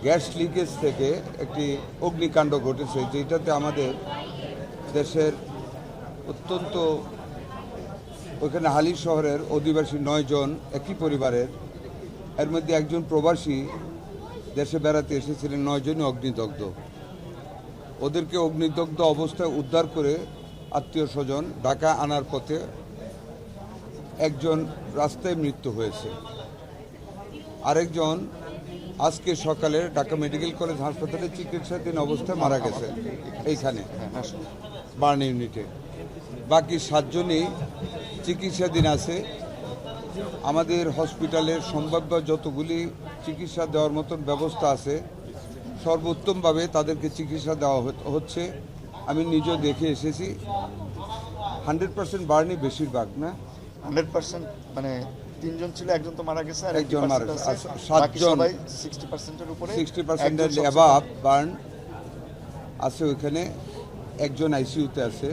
Gas leakage থেকে একটি অগ্নিকাণ্ড ঘটেছে, যেটাতে আমাদের দেশের অত্যন্ত ওইখানে হালি শহরের অধিবাসী 9 জন একই পরিবারের, এর মধ্যে একজন প্রবাসী দেশে বেড়াতে এসেছিলেন। 9 জনই অগ্নিদগ্ধ। ওদেরকে অগ্নিদগ্ধ অবস্থায় উদ্ধার করে আত্মীয় স্বজন ঢাকা আনার পথে একজন রাস্তায় মৃত্যু হয়েছে, আরেকজন আজকে সকালে ঢাকা মেডিকেল কলেজ হাসপাতালে চিকিৎসাধীন অবস্থায় মারা গেছে এইখানে বার্ন ইউনিটে। বাকি 7 জনই চিকিৎসাধীন আছে। আমাদের হসপিটালের সম্ভাব্য যতগুলি চিকিৎসা দেওয়ার মতন ব্যবস্থা আছে সর্বোত্তমভাবে তাদেরকে চিকিৎসা দেওয়া হচ্ছে। আমি নিজেও দেখে এসেছি। 100% বার্নই বেশিরভাগ, না 100% মানে 3 জন ছিল, একজন তো মারা গেছে আর একজন মারা গেছে। 7 জন সবাই 60%-এর উপরে, 60%-এর অ্যাবাভ বার্ন আছে ওইখানে। একজন আইসিইউতে আছে,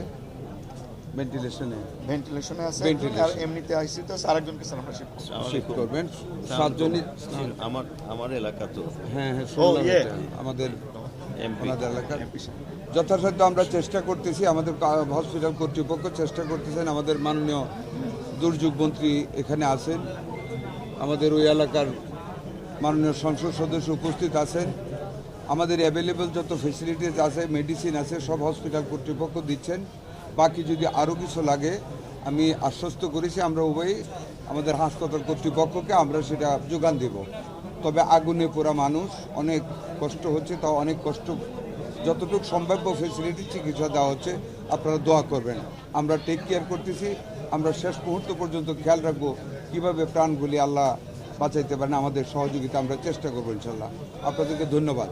ভেন্টিলেশনে আছে, আর এমনিতে আইসিইউতে আছে। আরেকজনকে স্যার আমরা শিফট করবেন। 7 জনই আমার এলাকা তো। হ্যাঁ, আমাদের এলাকার যথাসাধ্য আমরা চেষ্টা করতেছি। আমাদের হসপিটাল কর্তৃপক্ষ চেষ্টা করতেছেন। আমাদের মাননীয় দুর্যোগ মন্ত্রী এখানে আছেন, আমাদের ওই এলাকার মাননীয় সংসদ সদস্য উপস্থিত আছেন। আমাদের অ্যাভেলেবল যত ফেসিলিটিস আছে, মেডিসিন আছে, সব হসপিটাল কর্তৃপক্ষ দিচ্ছেন। বাকি যদি আরও কিছু লাগে আমি আশ্বস্ত করেছি, আমরা উভয়ই আমাদের হাসপাতাল কর্তৃপক্ষকে আমরা সেটা যোগান দেব। তবে আগুনে পোড়া মানুষ, অনেক কষ্ট হচ্ছে, তাও অনেক কষ্ট যতটুকু সম্ভাব্য ফেসিলিটি চিকিৎসা দেওয়া হচ্ছে। আপনারা দোয়া করবেন। আমরা টেক কেয়ার করতেছি। আমরা শেষ মুহূর্ত পর্যন্ত খেয়াল রাখবো কীভাবে প্রাণগুলি আল্লাহ বাঁচাইতে পারেন। আমাদের সহযোগিতা আমরা চেষ্টা করবো ইনশাল্লাহ। আপনাদেরকে ধন্যবাদ।